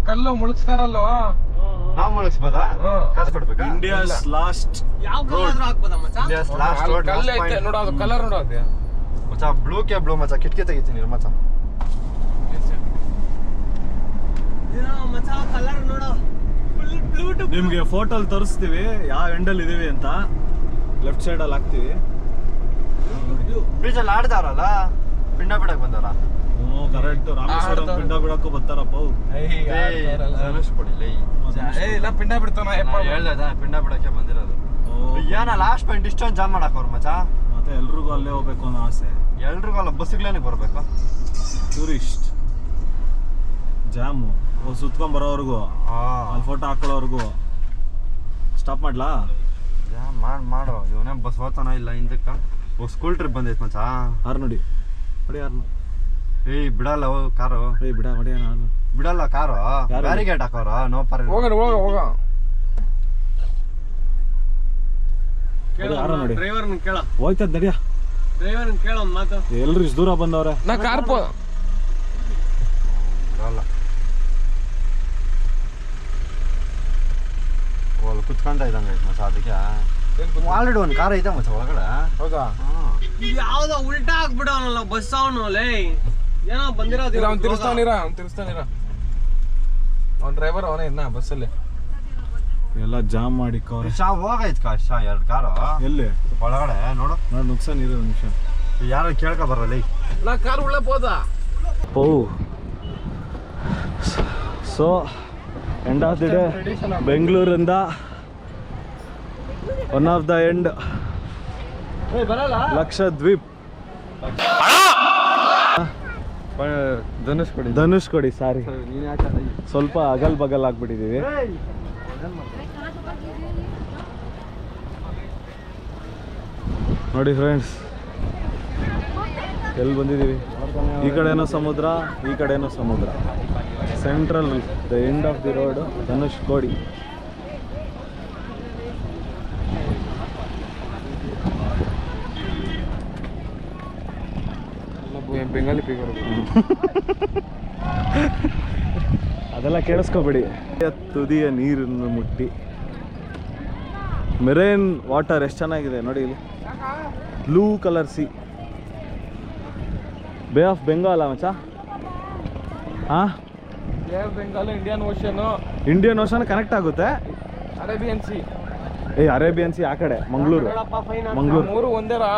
ಕಲ್ಲು ಮುಳುಗಿಸ್ತಾರಲ್ವಾ, ನಾವು ಮುಳುಗಿಸ್ಬೋದಾ? ಕಾಸು ಕೊಡ್ಬೇಕಾ? ಇಂಡಿಯಾಸ್ ಲಾಸ್ಟ್ ಯಾವ ಕಲರ್ ಹಾಕ್ಬೋದ ಮಚ್ಚ? ಇಂಡಿಯಾಸ್ ಲಾಸ್ಟ್ ರೋಡ್ ಕಲ್ಲು ಐತೆ ನೋಡು, ಅದು ಕಲರ್ ನೋಡು ಅದು. ಮಚ್ಚ ಬ್ಲೂ ಕೆ ಬ್ಲೂ ಮಚ್ಚ, ಕಿಟಕಿ ತೆಗಿತೀನಿ ಮಚ್ಚ. ಮಚ್ಚ ಕಲರ್ ನೋಡು, ಫುಲ್ ಬ್ಲೂ ಟು. ನಿಮ್ಗೆ ಫೋಟೋಲ್ ತೋರಿಸ್ತೀವಿ ಯಾವ ಎಂಡಲ್ ಇದೀವಿ ಅಂತ. ಲೆಫ್ಟ್ ಸೈಡ್ ಅಲ್ಲಿ ಹಾಕ್ತಿವಿ. ಬೀಚಲ್ಲಿ ಆಡ್ತಾರಲ್ಲ, ಪಿಂಡ ಬಿಡಕ್ ಬಂದಾರ. ಹ್ಞೂ ಕರೆಕ್ಟ್. ರಾಮೇಶ್ವರಂ ಪಿಂಡ ಬಿಡಕ್ಕೂ ಬರ್ತಾರಪ್ಪ. ಧನುಷ್ ಕೊಡಿ ಲೈ. ಇಲ್ಲ ಪಿಂಡ ಬಿಡ್ತಾನ. ಹೇಳ್ದ ಪಿಂಡ ಬಿಡಕ್ಕೆ ಬಂದಿರೋದು. ಏನ ಲಾಸ್ಟ್ ಪಾಯಿಂಟ್ ಇಷ್ಟೊಂದು ಜಾಮ್ ಮಾಡಕ್ ಅವ್ರ ಮಚ್ಚ. ಮತ್ತೆ ಎಲ್ರಿಗೂ ಅಲ್ಲೇ ಹೋಗ್ಬೇಕು ಅನ್ನೋ ಆಸೆ. ಎಲ್ರಿಗೂ ಅಲ್ಲ, ಬಸ್ಗಳೇನೆ ಬರ್ಬೇಕು. ಟೂರಿಸ್ಟ್ ಜಾಮು ಸುತ್ಕೊಂಡ್ ಬರೋವರೆಗೂ, ಅಲ್ಲಿ ಫೋಟೋ ಹಾಕೊಳ್ಳೋವರೆಗೂ. ಸ್ಟಾಪ್ ಮಾಡ್ಲಾ? ಮಾಡು ಇವನೇ ಬಸ್ ಹೋತಾನ ಇಲ್ಲ ಹಿಂದಕ್ಕ. ಸ್ಕೂಲ್ ಟ್ರಿಪ್ ಬಂದೈತ್ ಮಚ್ಚ. ಯಾರು ನೋಡಿ ಹೊಡಿ ಯಾರನ್ನ. ಏಯ್ ಬಿಡಲ್ಲ ಕಾರು. ಏಯ್ ಬಿಡ ಹೊಡಿಯ ನಾನು ಬಿಡಲ್ಲ ಕಾರು. ಬ್ಯಾರಿಗೇಟ್ ಹಾಕೋರ. ನೋ ಪರ್. ಹೋಗ ಯಾರ ನೋಡಿ. ಡ್ರೈವರ್ನ ಕೇಳ, ಹೋಯ್ತದ ನಡಿಯ. ಡ್ರೈವರ್ನ ಕೇಳ ಒಂದ್ ಮಾತು. ಎಲ್ರು ಇಷ್ಟು ದೂರ ಬಂದವ್ರೆ. ನಾ ಕಾರ್ ಬಿಡಲ್ಲ. ಒಲ್ ಕುತ್ಕೊಂತ ಇದ್ದಂಗೆ ಐತೆ ಮಚ್ಚ. ಅದಕ್ಕೆ ಆಲ್ರೆಡಿ ಒಂದು ಕಾರ್ ಐತೆ ಮಚ್ಚ ಒಳಗಡೆ. ಹೌದಾ? ಇದು ಯಾವ್ದೋ ಉಲ್ಟಾ ಆಗ್ಬಿಡವನಲ್ಲ ಬಸ್ ಅವನು. ಲೇ ಏನೋ ಬಂದಿರೋದು. ಅವ್ನು ತಿರ್ಸ್ತಾನಿರ. ಅವ್ನ ಡ್ರೈವರ್ ಅವನೇ ಇನ್ನ ಬಸ್ಸಲ್ಲಿ. ಎಲ್ಲ ಜಾಮ್ ಮಾಡಿಕ್ಕವ್ರೆ. ಶಾ ಹೋಗೈತ್ ಶಾ ಎರಡು ಕಾರು. ಎಲ್ಲಿ ಒಳಗಡೆ ನೋಡು. ನೋಡಿ ನುಕ್ಸಾನ್ ಇದೆ. ಒಂದು ನಿಮಿಷ ಯಾರು ಕೇಳ್ಕೊ ಬರಲ್ಲ. ನಾ ಕಾರ್ ಉಳ್ಳ ಹೋದ. ಓ so end of the day ಬೆಂಗಳೂರಿಂದ one of the end Lakshadweep. Dhanushkodi. Sorry, ಸ್ವಲ್ಪ ಅಗಲ್ ಬಗಲ್ ಆಗ್ಬಿಟ್ಟಿದೀವಿ. ನೋಡಿ ಫ್ರೆಂಡ್ಸ್, ಎಲ್ಲಿ ಬಂದಿದ್ದೀವಿ. ಈ ಕಡೆನೋ ಸಮುದ್ರ, ಈ ಕಡೆನೋ ಸಮುದ್ರ. Central the end of the road Dhanushkodi. Bengali ಅದೆಲ್ಲ ಕೇಳಿಸ್ಕೊಬೇಡಿ. ತುದಿಯ ನೀರನ್ನು ಮುಟ್ಟಿ ಮೆರೈನ್ ವಾಟರ್ ಎಷ್ಟು ಚೆನ್ನಾಗಿದೆ ನೋಡಿ. ಇಲ್ಲಿ blue colour C. Bay of Bengal ಮಚ್ಚ. ಹಾಂ, ಬೆಂಗಾಲ್ ಇಂಡಿಯನ್ ಓಷನ್ ಕನೆಕ್ಟ್ ಆಗುತ್ತೆ. Arabian C. ಅರೇಬಿಯನ್ ಸಿ ಆ ಕಡೆ ಮಂಗಳೂರು. ಮೂರು ಒಂದೇರಾ?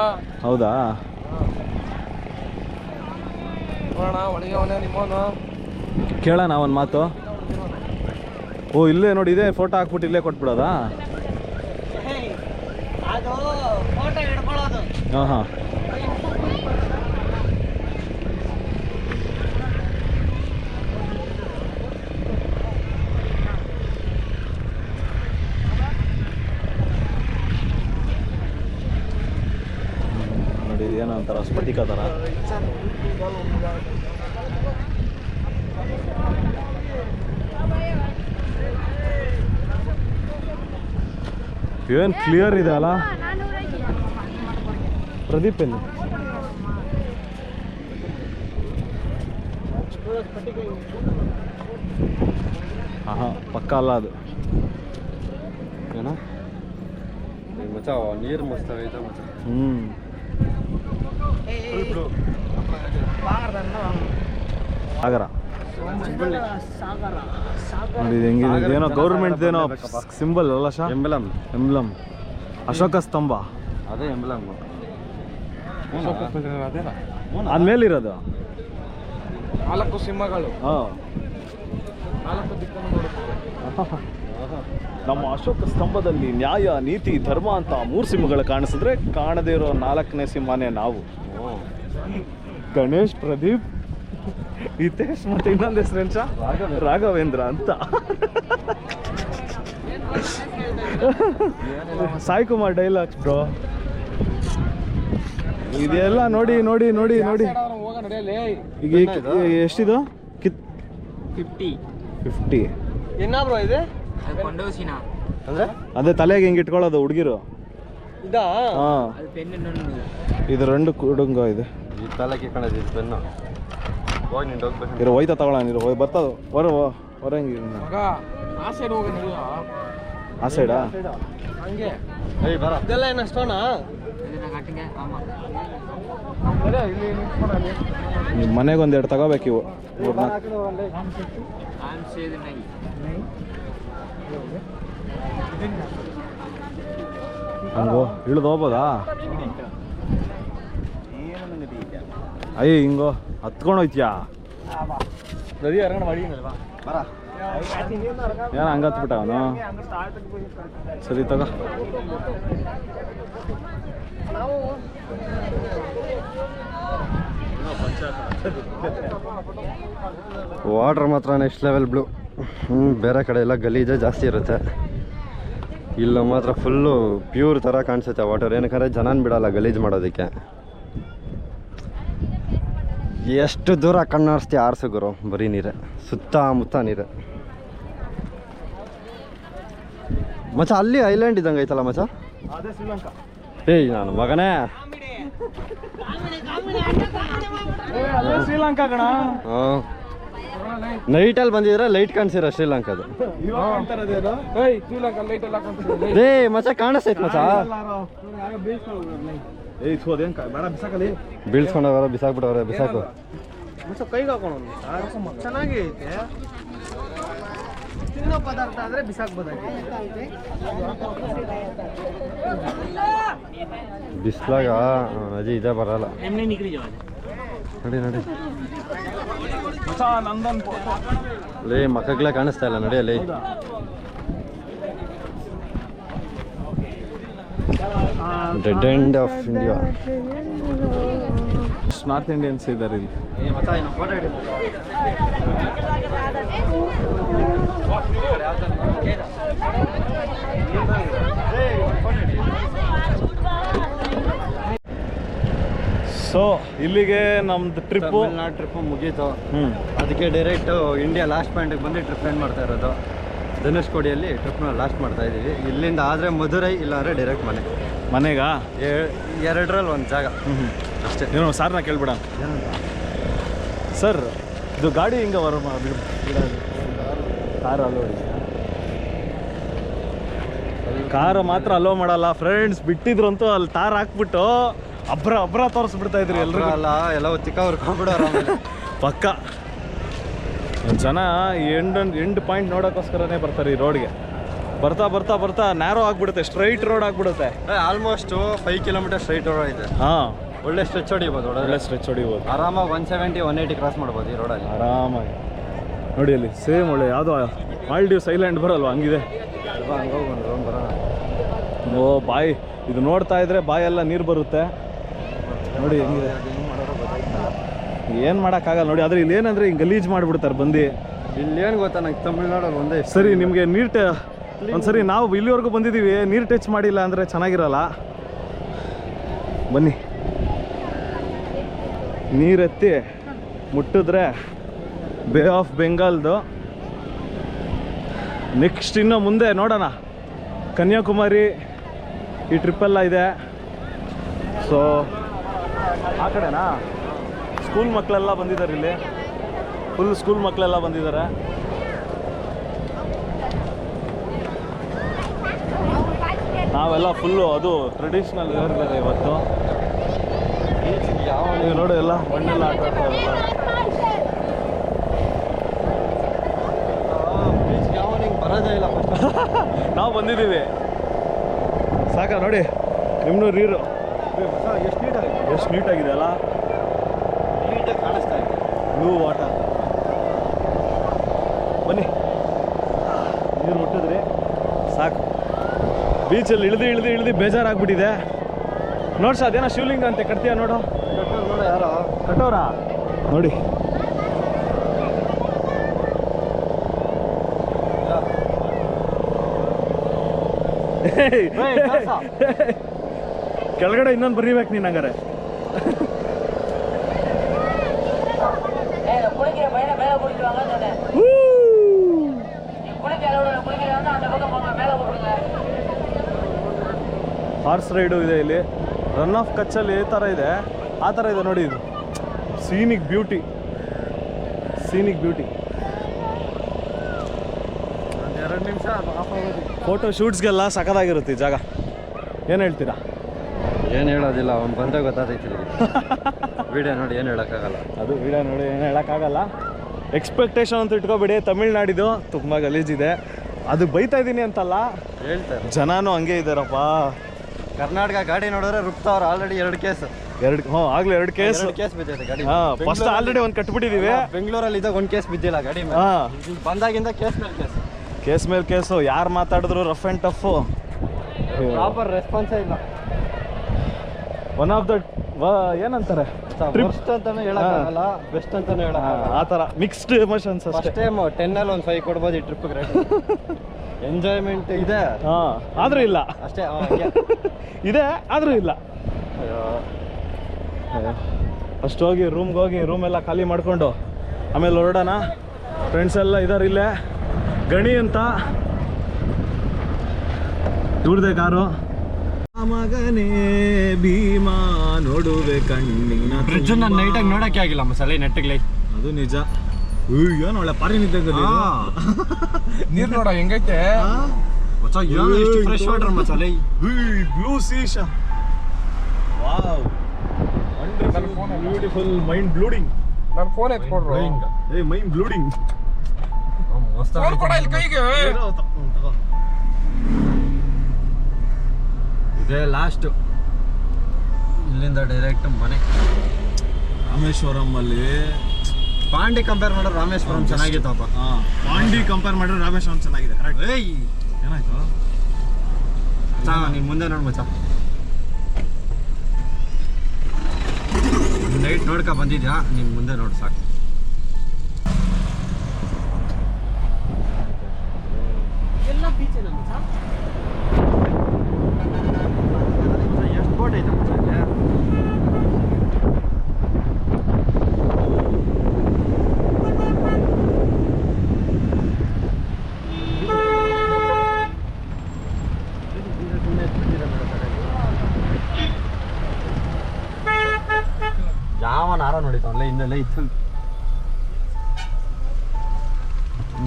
ಹೌದಾ? ಕೇಳೋಣ ಒಂದು ಮಾತು. ಓ ಇಲ್ಲೇ ನೋಡಿ, ಇದೇ ಫೋಟೋ ಹಾಕ್ಬಿಟ್ಟು ಇಲ್ಲೇ ಕೊಟ್ಬಿಡೋದಾ? ಅದು ಫೋಟೋ ಹಿಡ್ಕೊಳ್ಳೋದು. ಹಾಂ ಹಾಂ. ನೋಡಿ ಏನೋ ಒಂಥರ ಸ್ಫಟಿಕ ಥರ. ಏನು ಕ್ಲಿಯರ್ ಇದೆ ಅಲ್ಲ ಪ್ರದೀಪ್? ಎಲ್ಲಿ ಹಾಂ ಪಕ್ಕ ಅಲ್ಲ ಅದು. ಏನ ಮಚ್ಚ ನೀರು ಮಸ್ತ್ ಐತೆ ಮಚ್ಚ. ಸಾಗರ ನೋಡಿ ಹೆಂಗಿದೆ. ಏನೋ ಗೌರ್ಮೆಂಟ್ ಏನೋ ಸಿಂಬಲ್ ಅಲ್ಲ ಶಾ? ಎಂಬ್ಲಮ್. ಅಶೋಕ ಸ್ತಂಭ. ಅದೇ ಎಂಬ್ಲಮ್. ಅದ್ಮೇಲಿರೋದು 4 ಸಿಂಹಗಳು. ಹಾಂ, 4 ದಿಕ್ಕನ್ನು ನೋಡುತ್ತದೆ. ನಮ್ಮ ಅಶೋಕ ಸ್ತಂಭದಲ್ಲಿ ನ್ಯಾಯ, ನೀತಿ, ಧರ್ಮ ಅಂತ 3 ಸಿಂಹಗಳು ಕಾಣಿಸಿದ್ರೆ ಕಾಣದೇ ಇರೋ 4ನೇ ಸಿಂಹನೇ ನಾವು. ಗಣೇಶ್, ಪ್ರದೀಪ್, ಹಿತೇಶ್ ಮತ್ತೆ ಇನ್ನೊಂದು ಹೆಸರೇನ್ಸ? ರಾಘವೇಂದ್ರ ಅಂತ. Sai Kumar dialogues bro. ಇದೆಲ್ಲ ನೋಡಿ ನೋಡಿ ನೋಡಿ ನೋಡಿ. ಈಗ ಎಷ್ಟಿದು? 50. ಏನ ಬ್ರೋ ಇದೆ? ಅದೇ ತಲೆಗೆ ಹಿಂಗೆ ಇಟ್ಕೊಳ್ಳೋದು ಹುಡುಗಿರು. ಇದಾ? ಹಾಂ, ಇದು 2 ಕುಡುಂಗ ಇದೆ. ಈ ತಲೆಗೆ ಕಣದ ಇದು ಪೆನ್ನು. ಹೋಗಿ ನಿಂದು ಹೋಗ್ಬೇಕು. ಇರೋ ಹೋಯ್ತಾ ತಗೊಳ. ನೀರು ಬರ್ತದ ಹೊರಂಗಿ ಮಗ ಆ ಸೈಡ್ ಹೋಗೋಣ ಆ ಸೈಡಾ? ಹಂಗೆ ಬರ ಇದೆಲ್ಲ ಏನು ಅಷ್ಟೋಣ ಇಲ್ಲಿ ನಿಂತ್ಕೊಂಡು ಅಲ್ಲಿ ನಿಮ್ಮ ಮನೆಗೆ ಒಂದೆರಡು ತಗೋಬೇಕು ಇವು ಮೂರ್ನ. ಹಂಗೋ ಇಳಿದು ಹೋಗ್ಬೋದಾ? ಅಯ್ಯ ಹಿಂಗೋ ಹತ್ಕೊಂಡು ಹೋಯ್ತಿಯಾ? ನದಿ ಹೊರಗಡೆ ಮಾಡಿನಲ್ವಾ ಬರ ಏನು ಹಂಗೆ ಹತ್ಬಿಟ್ಟ ಅವನು? ಸರಿ ತಗೋ. ವಾಟ್ರ್ ಮಾತ್ರ ನೆಕ್ಸ್ಟ್ ಲೆವೆಲ್ ಬ್ಲೂ. ಬೇರೆ ಕಡೆ ಎಲ್ಲ ಗಲೀಜೆ ಜಾಸ್ತಿ ಇರುತ್ತೆ, ಇಲ್ಲ ಮಾತ್ರ ಫುಲ್ಲು ಪ್ಯೂರ್ ಥರ ಕಾಣಿಸುತ್ತೆ ವಾಟರ್. ಏನಕ್ಕೆ ಜನನ ಬಿಡಲ್ಲ ಗಲೀಜು ಮಾಡೋದಕ್ಕೆ. ಎಷ್ಟು ದೂರ ಕಣ್ಣಾರಿಸ್ತಿ ಆರಿಸು ಗುರು, ಬರೀ ನೀರೇ, ಸುತ್ತಮುತ್ತ ನೀರೇ. ಮಚ್ಚ ಅಲ್ಲಿ ಐಲ್ಯಾಂಡ್ ಇದ್ದಂಗೆ ಐತಲ್ಲ ಮಚ್ಚ? ಅದೇ ಶ್ರೀಲಂಕಾ. ಏಯ್ ನಾನು ಮಗನೇ, ಅದೇ ಶ್ರೀಲಂಕಾ ಕಣ. ಹಾಂ ನೈಟಲ್ಲಿ ಬಂದಿದ್ರೆ ಲೈಟ್ ಕಾಣಿಸಿರ ಶ್ರೀಲಂಕಾದು. ಏಯ್ ಶ್ರೀಲಂಕಾ ಲೈಟ್ ಎಲ್ಲ ಹಾಕೊಂತಿದ್ದೀವಿ. ರೇ ಮಚ್ಚ ಕಾಣಿಸ್ತೈತೆ ಮಚ್ಚ. ಏಯ್ ಸೋದೇನು ಬೇಡ ಬಿಸಾಕಲಿ. ಬೀಳ್ಸ್ಕೊಂಡವ್ರ ಬಿಸಾಕ್ಬಿಟ್ಟವ್ರೆ, ಬಿಸಾಕು. ಕೈಗೆ ಹಾಕೋಣ ಚೆನ್ನಾಗಿ ಐತೆ. ತಿನ್ನೋ ಪದಾರ್ಥ ಆದರೆ ಬಿಸಾಕ್ಬೋದಾಗಿ. ಬಿಸ್ಲಾಗ ಅಜ್ಜಿ ಇದೇ ಬರಲ್ಲ. ನಡಿ ನಡಿ ನಂದನ್ ಲೇ ಮಕ್ಕಳೇ ಕಾಣಿಸ್ತಾ ಇಲ್ಲ, ನಡಿಯಲ್ಲಿ. Dead end of India. North Indians ಇದ್ದಾರೆ ಇಲ್ಲಿ. ಸೊ ಇಲ್ಲಿಗೆ ನಮ್ದು ಟ್ರಿಪ್ಪು ತಮಿಳ್ನಾಡು ಟ್ರಿಪ್ಪು ಮುಗೀತು. ಹ್ಞೂ ಅದಕ್ಕೆ ಡೈರೆಕ್ಟು ಇಂಡಿಯಾ ಲಾಸ್ಟ್ ಪಾಯಿಂಟಿಗೆ ಬಂದು ಟ್ರಿಪ್ ಎಂಡ್ ಮಾಡ್ತಾ ಇರೋದು. ಧನುಷ್ಕೋಡಿಯಲ್ಲಿ ಟ್ರಿಪ್ನ ಲಾಸ್ಟ್ ಮಾಡ್ತಾ ಇದ್ದೀವಿ. ಇಲ್ಲಿಂದ ಆದರೆ ಮಧುರೈ, ಇಲ್ಲಾಂದರೆ ಡೈರೆಕ್ಟ್ ಮನೆಗಾ? ಎರಡರಲ್ಲಿ ಒಂದು ಜಾಗ ಅಷ್ಟೇ. ಏನೋ ಸಾರ್ನ ಕೇಳ್ಬಿಡ ಸರ್, ಇದು ಗಾಡಿ ಹಿಂಗೆ ಕಾರ್ ಅಲೋ ಕಾರು ಮಾತ್ರ ಅಲೋ ಮಾಡಲ್ಲ ಫ್ರೆಂಡ್ಸ್. ಬಿಟ್ಟಿದ್ರಂತೂ ಅಲ್ಲಿ ತಾರ್ ಹಾಕ್ಬಿಟ್ಟು ಅಬ್ರ ತೋರಿಸ್ಬಿಡ್ತಾ ಇದ್ರಿ ಎಲ್ರು. ಅಲ್ಲ ಎಲ್ಲ ತಿಕ್ಕ ಹೊರ್ಕೊಂಡ್ಬಿಡೋರು ಪಕ್ಕ ಜನ ಎಂಡ್ ಪಾಯಿಂಟ್ ನೋಡೋಕ್ಕೋಸ್ಕರನೇ ಬರ್ತಾರೆ ಈ ರೋಡ್ಗೆ. ಬರ್ತಾ ಬರ್ತಾ ಬರ್ತಾ ನ್ಯಾರೋ ಆಗ್ಬಿಡುತ್ತೆ, ಸ್ಟ್ರೈಟ್ ರೋಡ್ ಆಗ್ಬಿಡುತ್ತೆ. ಆಲ್ಮೋಸ್ಟ್ 5 ಕಿಲೋಮೀಟರ್ ಸ್ಟ್ರೈಟ್ ರೋಡ್ ಇದೆ. ಹಾಂ, ಒಳ್ಳೆ ಸ್ಟ್ರೆಚ್ ಹೊಡಿಬೋದು, ಒಳ್ಳೆ ಸ್ಟ್ರೆಚ್ ಹೊಡಿಬೋದು. ಆರಾಮಾಗಿ 170-180 ಕ್ರಾಸ್ ಮಾಡ್ಬೋದು ಈ ರೋಡಲ್ಲಿ ಆರಾಮಾಗಿ. ನೋಡಿ ಅಲ್ಲಿ ಸೇಮ್ ಒಳ್ಳೆ ಯಾವುದೋ ಮಾಲ್ಡೀವ್ಸ್ ಐಲ್ಯಾಂಡ್ ಬರಲ್ವಾ, ಹಂಗಿದೆ. ಓ ಬಾಯಿ, ಇದು ನೋಡ್ತಾ ಇದ್ರೆ ಬಾಯೆಲ್ಲ ನೀರು ಬರುತ್ತೆ. ನೋಡಿ ಹೆಂಗಿದೆ, ಏನು ಮಾಡೋಕ್ಕಾಗಲ್ಲ ನೋಡಿ. ಆದರೆ ಇಲ್ಲಿ ಏನಂದರೆ ಹಿಂಗೆ ಗಲೀಜು ಮಾಡಿಬಿಡ್ತಾರೆ ಬಂದು. ಇಲ್ಲೇನು ಗೊತ್ತಾ, ನಂಗೆ ತಮಿಳ್ನಾಡಲ್ಲಿ ಒಂದೇ ಸರಿ ನಿಮಗೆ ನೀರು ಒಂದ್ಸರಿ ನಾವು ಇಲ್ಲಿವರೆಗೂ ಬಂದಿದ್ದೀವಿ, ನೀರು ಟಚ್ ಮಾಡಿಲ್ಲ ಅಂದರೆ ಚೆನ್ನಾಗಿರಲ್ಲ. ಬನ್ನಿ, ನೀರೆತ್ತಿ ಮುಟ್ಟಿದ್ರೆ ಬೇ ಆಫ್ ಬೆಂಗಾಲ್ದು. ನೆಕ್ಸ್ಟ್ ಇನ್ನೂ ಮುಂದೆ ನೋಡೋಣ, ಕನ್ಯಾಕುಮಾರಿ ಈ ಟ್ರಿಪ್ಪೆಲ್ಲ ಇದೆ. ಸೊ ಆ ಕಡೆನಾ ಸ್ಕೂಲ್ ಮಕ್ಕಳೆಲ್ಲ ಬಂದಿದ್ದಾರೆ ಇಲ್ಲಿ, ಫುಲ್ ಸ್ಕೂಲ್ ಮಕ್ಕಳೆಲ್ಲ ಬಂದಿದ್ದಾರೆ. ನಾವೆಲ್ಲ ಫುಲ್ಲು ಅದು ಟ್ರೆಡಿಷ್ನಲ್ ವೇರ್ ಬೇರೆ ಇವತ್ತು. ನೀವು ನೋಡಿ ಎಲ್ಲ ಮಣ್ಣೆಲ್ಲ ಆಟ ಆಡ್ತಾರಲ್ಲ. ಬರೋದೇ ಇಲ್ಲ ನಾವು ಬಂದಿದ್ದೀವಿ ಸಾಕ ನೋಡಿ. ನಿಮ್ಮನ್ನು ನೀರು ಎಷ್ಟು ನೀಟಾಗಿದೆ ಅಲ್ಲ, ನೀಟಾಗಿ ಕಾಣಿಸ್ತಾ ಇದೆ. Blue water. ಬನ್ನಿ, ನೀರು ಮುಟ್ಟಿದ್ರಿ ಸಾಕು. ಬೀಚಲ್ಲಿ ಇಳಿದು ಬೇಜಾರಾಗ್ಬಿಟ್ಟಿದೆ. ನೋಡ್ಸ ಅದೇನೋ ಶಿವಲಿಂಗ ಅಂತೆ, ಕಟ್ತೀಯ ನೋಡು. ನೋಡ ಯಾರೋ ಕಟ್ಟೋರಾ ನೋಡಿ. ಕೆಳಗಡೆ ಇನ್ನೊಂದು ಬರೀಬೇಕು ನೀನು ಹಂಗಾರೆ. ಹಾರ್ಸ್ ರೈಡು ಇದೆ ಇಲ್ಲಿ. ರನ್ ಆಫ್ ಕಚ್ಚಲ್ಲಿ ಈ ಥರ ಇದೆ, ಆ ಥರ ಇದೆ ನೋಡಿ. ಇದು ಸೀನಿಕ್ ಬ್ಯೂಟಿ. 2 ನಿಮಿಷ ಫೋಟೋ ಶೂಟ್ಸ್ಗೆಲ್ಲ ಸಖತ್ತಾಗಿರುತ್ತೆ ಈ ಜಾಗ. ಏನು ಹೇಳ್ತೀರಾ? ಏನು ಹೇಳೋದಿಲ್ಲ, ಅವ್ನು ಬಂದರೆ ಗೊತ್ತಾಗ್ತೈತಿ. ವಿಡಿಯೋ ನೋಡಿ ಏನು ಹೇಳೋಕ್ಕಾಗಲ್ಲ. ಅದು ವಿಡಿಯೋ ನೋಡಿ ಏನು ಹೇಳೋಕ್ಕಾಗಲ್ಲ. ಎಕ್ಸ್ಪೆಕ್ಟೇಷನ್ ಅಂತ ಇಟ್ಕೊಬೇಡಿ. ತಮಿಳ್ನಾಡಿದು ತುಂಬ ಗಲೀಜಿದೆ. ಅದು ಬೈತಾ ಇದ್ದೀನಿ ಅಂತಲ್ಲ, ಹೇಳ್ತಾರೆ ಜನನೂ ಹಂಗೆ ಇದ್ದಾರಪ್ಪ. ಕರ್ನಾಟಕ ಗಾಡಿ ನೋಡಿದ್ರೆ ರುಪ್ತಾವ್ರು. Already 2 case. ಆಗ್ಲೇ 2 ಕೇಸ್ ಬಿದ್ದಿದೆ ಗಾಡಿ. ಫಸ್ಟ್ ಆಲ್ರೆಡಿ ಒಂದು ಕಟ್ಬಿಟ್ಟಿದ್ದೀವಿ. ಬೆಂಗಳೂರಲ್ಲಿ ಇದ್ದಾಗ 1 ಕೇಸ್ ಬಿದ್ದಿಲ್ಲ ಗಾಡಿ ಮೇಲೆ. ಬಂದಾಗಿಂದ ಕೇಸ್ ಮೇಲೆ ಕೇಸ್ ಮೇಲೆ ಕೇಸು. ಯಾರು ಮಾತಾಡಿದ್ರು ರಫ್ ಆ್ಯಂಡ್ ಟಫು. ಪ್ರಾಪರ್ ರೆಸ್ಪಾನ್ಸೇ ಇಲ್ಲ. ಒನ್ ಆಫ್ ದ ಏನಂತಾರೆ, ಬೆಸ್ಟ್ ಅಂತಾನೆ ಹೇಳಕ್ಕಾಗಲ್ಲ, ಬೆಸ್ಟ್ ಅಂತಾನೆ ಹೇಳಕ್ಕಾಗಲ್ಲ. ಆ ಥರ ಮಿಕ್ಸ್ಡ್ ಎಮೋಷನ್ಸ್ ಅಷ್ಟೇ. ಫಸ್ಟ್ ಟೈಮ್ 10 ಒಂದು 5 ಕೊಡ್ಬೋದು ಈ ಟ್ರಿಪ್ಗೆ ರೇಟ್. ಎಂಜಾಯ್ಮೆಂಟ್ ಇದೆ ಆದರೂ ಇಲ್ಲ ಅಷ್ಟೇ. ಇದೆ ಆದರೂ ಇಲ್ಲ. ಫಸ್ಟ್ ಹೋಗಿ ರೂಮೆಲ್ಲ ಖಾಲಿ ಮಾಡಿಕೊಂಡು ಆಮೇಲೆ ಹೊರಡೋಣ. ಫ್ರೆಂಡ್ಸ್ ಎಲ್ಲ ಇದ್ದಾರೆ ಇಲ್ಲೇ. ಗಣಿ ಅಂತ ಇವ್ರದೇ ಕಾರು. ಮಗನೇ ಭೀಮಾ ನೋಡುವೆ ಕಣ್ಣಿನ ಬ್ರಿಡ್ಜ್ ನಾನು ನೈಟಾಗಿ ನೋಡೋಕ್ಕೆ ಆಗಿಲ್ಲ ಮಸಾಲೆ ನೆಟ್ಟಿಗೆ. ಅದು ನಿಜ. ಏನು ಒಳ್ಳೆ ಪಾರಿ ನಿದ್ದೆ. ನೀರು ನೋಡ ಹೆಂಗೈತೆ. ಎಷ್ಟು ಫ್ರೆಶ್ ವಾಟರ್ ಮಸಾಲೆ. ಬ್ಲೂ ಸೀಶ. Wow, beautiful. Mind blowing. ನನ್ನ ಫೋನ್ ಎತ್ಕೊಡ್ರು. Mind blowing. ಫೋನ್ ಕೊಡ ಇಲ್ಲಿ ಕೈಗೆ. ಇದೇ ಲಾಸ್ಟ್. ಇಲ್ಲಿಂದ ಡೈರೆಕ್ಟ್ ಮನೆ. ರಾಮೇಶ್ವರಂ ಅಲ್ಲಿ ಪಾಂಡಿ ಕಂಪೇರ್ ಮಾಡಿದ್ರೆ ರಾಮೇಶ್ವರಂ ಚೆನ್ನಾಗಿತ್ತಪ್ಪ. ಪಾಂಡಿ ಕಂಪೇರ್ ಮಾಡಿದ್ರೆ ರಾಮೇಶ್ವರಂ ಚೆನ್ನಾಗಿದೆ. ಏನಾಯ್ತು? ನೀನು ಮುಂದೆ ನೋಡು ಮಚ್ಚ. ನೈಟ್ ನೋಡ್ಕೊ ಬಂದಿದ್ಯಾ, ನೀನು ಮುಂದೆ ನೋಡು ಸಾಕು. ಎಲ್ಲ ಬೀಚ್ ಎಷ್ಟು ಬೋಟ್ ಐತೆ ಮಚ್ಚ ಇಲ್ಲಿ? ಯಾವನ ಆರ ನೋಡಿತಾವಲ್ಲ ಹಿಂದೆಲ್ಲ ಇತ್ತು.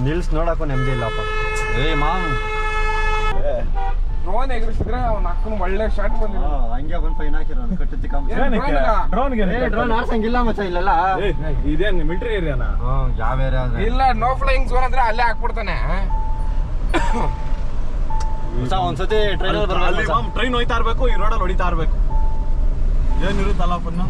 ನಿಲ್ಸ್ ನೋಡಕ್ಕೂ ನೆಮ್ಮದಿ ಇಲ್ಲಪ್ಪ. ಮಾಮ್ ಡ್ರೋನ್ ಎಗರಿಸಿದ್ರೆ ಅವ್ನ ಅಕ್ಕನ ಒಳ್ಳೆ ಶಾಟ್ ಬಂದಿಲ್ಲ. ಹಂಗೆ ಬಂದು ಫೈನ್ ಹಾಕಿರೋ ಕಟ್ಟಿ ಡ್ರೋನ್ ಆಡ್ಸಂಗಿಲ್ಲ ಮಚ್ಚ ಇಲ್ಲೆಲ್ಲ. ಇದೇನು ಮಿಲಿಟರಿ ಏರಿಯಾನಾ? ಯಾವ ಏರಿಯಾ ಇಲ್ಲ, ನೋ ಫ್ಲೈಯಿಂಗ್ ಝೋನ್ ಅಂದ್ರೆ ಅಲ್ಲೇ ಹಾಕ್ಬಿಡ್ತಾನೆ. ಒಂದ್ಸತಿ ಟ್ರೈನ್ ಹೋಯ್ತಾ ಇರ್ಬೇಕು, ಈ ರೋಡಲ್ಲಿ ಹೊಡಿತಾ ಇರ್ಬೇಕು. ಏನಿರುತ್ತಲ್ಲ ಪನ್ನು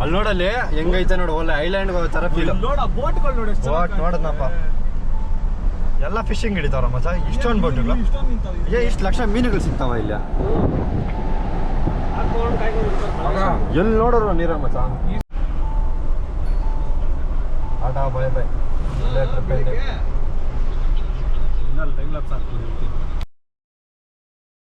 ಅಲ್ಲಿ ನೋಡಲ್ಲಿ ಹೆಂಗೈತೆ ನೋಡು. ಒಳ್ಳೆ ಐಲ್ಯಾಂಡ್ ತರ ಫೀಲ್. ಬೋಟ್ಗಳು ನೋಡಿ. ಬೋಟ್ ನೋಡದ್ನಪ್ಪ. ಎಲ್ಲ ಫಿಶಿಂಗ್ ಹಿಡಿತಾವ್ರ ಮಚ್ಚ. ಇಷ್ಟೊಂದು ಬೋಟ್ಗಳು. ಇಷ್ಟು ಲಕ್ಷ ಮೀನುಗಳು ಸಿಗ್ತಾವ ಇಲ್ಲ. ಎಲ್ಲಿ ನೋಡೋರು ನೀರ ಮಚ್ಚ. ಆಟ ಬಾಯ್ ಬಾಯ್. ಟೈಮ್ ಲ್ಯಾಪ್ಸ್ ಆಗ್ತದೆ.